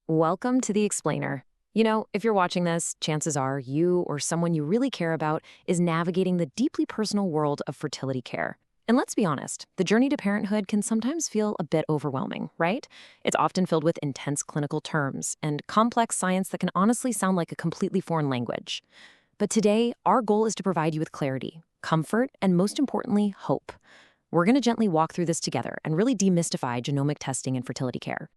Welcome to the Explainer. You know, if you're watching this, chances are you or someone you really care about is navigating the deeply personal world of fertility care. And let's be honest, the journey to parenthood can sometimes feel a bit overwhelming, right? It's often filled with intense clinical terms and complex science that can honestly sound like a completely foreign language. But today, our goal is to provide you with clarity, comfort, and most importantly, hope. We're going to gently walk through this together and really demystify genomic testing in fertility care.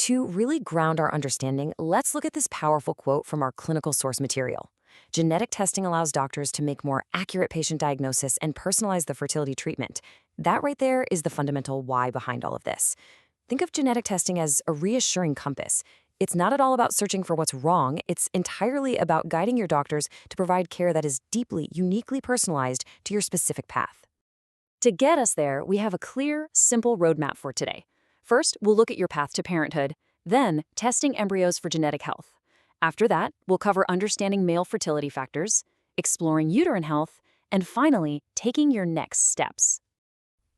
To really ground our understanding, let's look at this powerful quote from our clinical source material. Genetic testing allows doctors to make more accurate patient diagnosis and personalize the fertility treatment. That right there is the fundamental why behind all of this. Think of genetic testing as a reassuring compass. It's not at all about searching for what's wrong. It's entirely about guiding your doctors to provide care that is deeply, uniquely personalized to your specific path. To get us there, we have a clear, simple roadmap for today. First, we'll look at your path to parenthood, then testing embryos for genetic health. After that, we'll cover understanding male fertility factors, exploring uterine health, and finally, taking your next steps.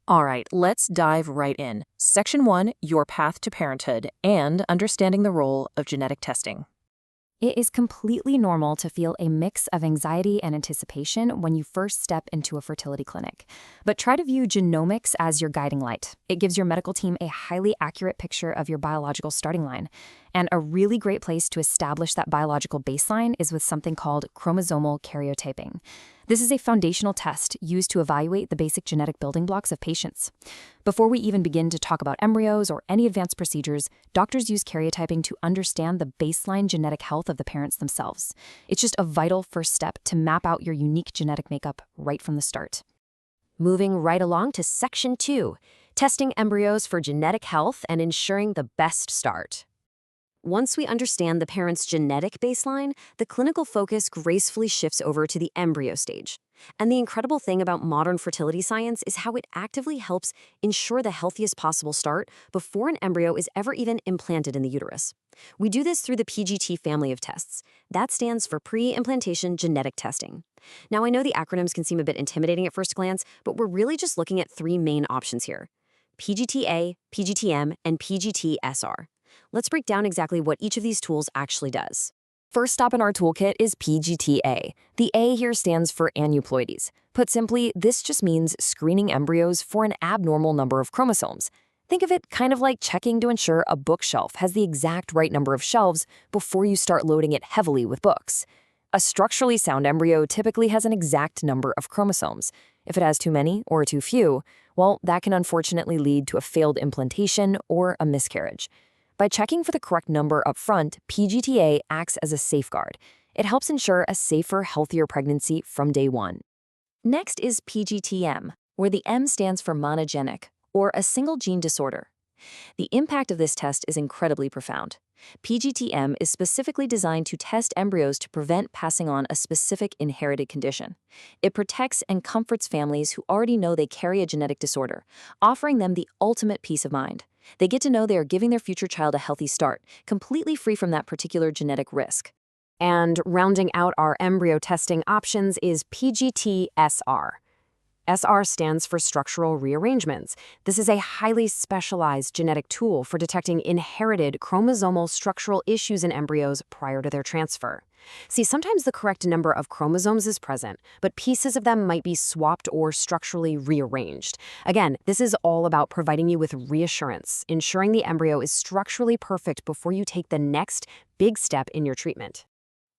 All right, let's dive right in. Section 1, your path to parenthood and understanding the role of genetic testing. It is completely normal to feel a mix of anxiety and anticipation when you first step into a fertility clinic. But try to view genomics as your guiding light. It gives your medical team a highly accurate picture of your biological starting line. And a really great place to establish that biological baseline is with something called chromosomal karyotyping. This is a foundational test used to evaluate the basic genetic building blocks of patients. Before we even begin to talk about embryos or any advanced procedures, doctors use karyotyping to understand the baseline genetic health of the parents themselves. It's just a vital first step to map out your unique genetic makeup right from the start. Moving right along to Section 2, testing embryos for genetic health and ensuring the best start. Once we understand the parent's genetic baseline, the clinical focus gracefully shifts over to the embryo stage. And the incredible thing about modern fertility science is how it actively helps ensure the healthiest possible start before an embryo is ever even implanted in the uterus. We do this through the PGT family of tests. That stands for pre-implantation genetic testing. Now, I know the acronyms can seem a bit intimidating at first glance, but we're really just looking at three main options here: PGT-A, PGT-M, and PGT-SR. Let's break down exactly what each of these tools actually does. First stop in our toolkit is PGT-A. The A here stands for aneuploidies. Put simply, this just means screening embryos for an abnormal number of chromosomes. Think of it kind of like checking to ensure a bookshelf has the exact right number of shelves before you start loading it heavily with books. A structurally sound embryo typically has an exact number of chromosomes. If it has too many or too few, well, that can unfortunately lead to a failed implantation or a miscarriage. By checking for the correct number up front, PGT-A acts as a safeguard. It helps ensure a safer, healthier pregnancy from day one. Next is PGT-M, where the M stands for monogenic, or a single gene disorder. The impact of this test is incredibly profound. PGT-M is specifically designed to test embryos to prevent passing on a specific inherited condition. It protects and comforts families who already know they carry a genetic disorder, offering them the ultimate peace of mind. They get to know they are giving their future child a healthy start, completely free from that particular genetic risk. And rounding out our embryo testing options is PGT-SR. SR stands for structural rearrangements. This is a highly specialized genetic tool for detecting inherited chromosomal structural issues in embryos prior to their transfer. See, sometimes the correct number of chromosomes is present, but pieces of them might be swapped or structurally rearranged. Again, this is all about providing you with reassurance, ensuring the embryo is structurally perfect before you take the next big step in your treatment.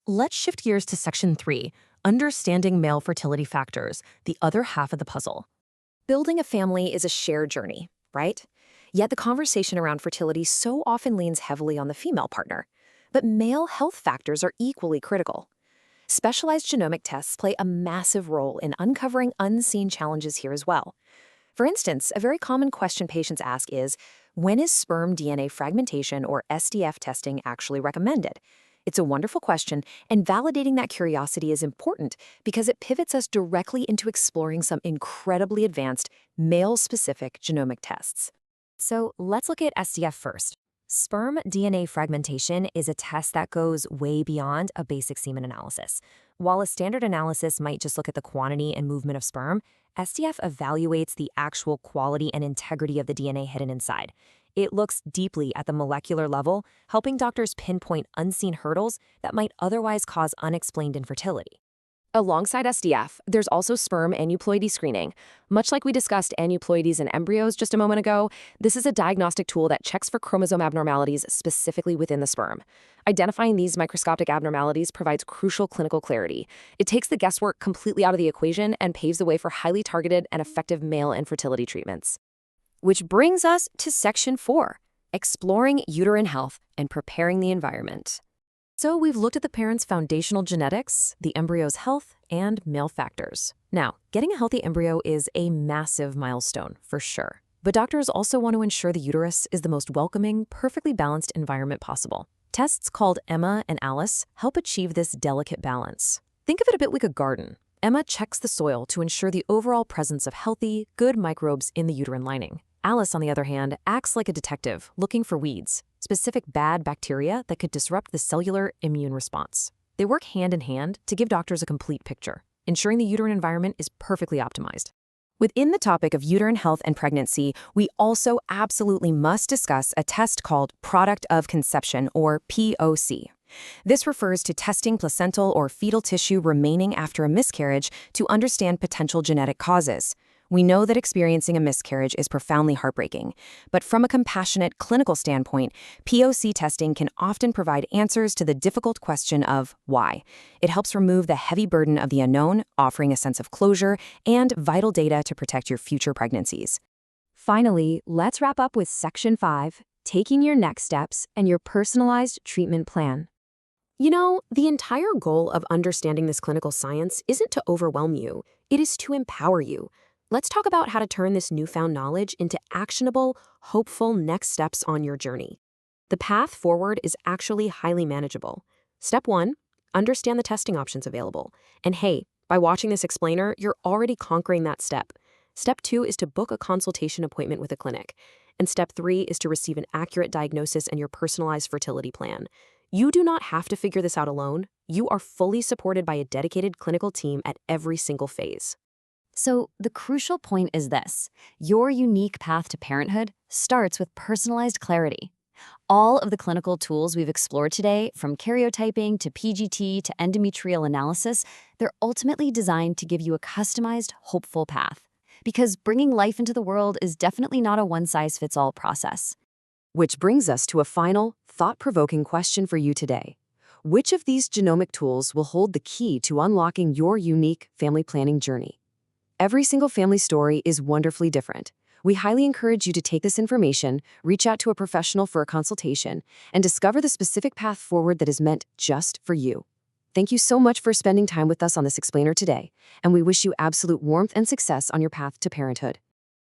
Let's shift gears to Section 3, understanding male fertility factors, the other half of the puzzle. Building a family is a shared journey, right? Yet the conversation around fertility so often leans heavily on the female partner. But male health factors are equally critical. Specialized genomic tests play a massive role in uncovering unseen challenges here as well. For instance, a very common question patients ask is, when is sperm DNA fragmentation or SDF testing actually recommended? It's a wonderful question, and validating that curiosity is important because it pivots us directly into exploring some incredibly advanced, male-specific genomic tests. So let's look at SDF first. Sperm DNA fragmentation is a test that goes way beyond a basic semen analysis. While a standard analysis might just look at the quantity and movement of sperm, SDF evaluates the actual quality and integrity of the DNA hidden inside. It looks deeply at the molecular level, helping doctors pinpoint unseen hurdles that might otherwise cause unexplained infertility. Alongside SDF, there's also sperm aneuploidy screening. Much like we discussed aneuploidies in embryos just a moment ago, this is a diagnostic tool that checks for chromosome abnormalities specifically within the sperm. Identifying these microscopic abnormalities provides crucial clinical clarity. It takes the guesswork completely out of the equation and paves the way for highly targeted and effective male infertility treatments. Which brings us to Section 4, exploring uterine health and preparing the environment. So we've looked at the parent's foundational genetics, the embryo's health, and male factors. Now, getting a healthy embryo is a massive milestone, for sure. But doctors also want to ensure the uterus is the most welcoming, perfectly balanced environment possible. Tests called Emma and Alice help achieve this delicate balance. Think of it a bit like a garden. Emma checks the soil to ensure the overall presence of healthy, good microbes in the uterine lining. Alice, on the other hand, acts like a detective, looking for weeds, specific bad bacteria that could disrupt the cellular immune response. They work hand in hand to give doctors a complete picture, ensuring the uterine environment is perfectly optimized. Within the topic of uterine health and pregnancy, we also absolutely must discuss a test called product of conception, or POC. This refers to testing placental or fetal tissue remaining after a miscarriage to understand potential genetic causes. We know that experiencing a miscarriage is profoundly heartbreaking, but from a compassionate clinical standpoint, POC testing can often provide answers to the difficult question of why. It helps remove the heavy burden of the unknown, offering a sense of closure and vital data to protect your future pregnancies. Finally, let's wrap up with Section 5, taking your next steps and your personalized treatment plan. You know, the entire goal of understanding this clinical science isn't to overwhelm you, it is to empower you. Let's talk about how to turn this newfound knowledge into actionable, hopeful next steps on your journey. The path forward is actually highly manageable. Step 1, understand the testing options available. And hey, by watching this explainer, you're already conquering that step. Step 2 is to book a consultation appointment with a clinic. And Step 3 is to receive an accurate diagnosis and your personalized fertility plan. You do not have to figure this out alone. You are fully supported by a dedicated clinical team at every single phase. So the crucial point is this: your unique path to parenthood starts with personalized clarity. All of the clinical tools we've explored today, from karyotyping to PGT to endometrial analysis, they're ultimately designed to give you a customized, hopeful path. Because bringing life into the world is definitely not a one-size-fits-all process. Which brings us to a final, thought-provoking question for you today. Which of these genomic tools will hold the key to unlocking your unique family planning journey? Every single family story is wonderfully different. We highly encourage you to take this information, reach out to a professional for a consultation, and discover the specific path forward that is meant just for you. Thank you so much for spending time with us on this explainer today, and we wish you absolute warmth and success on your path to parenthood.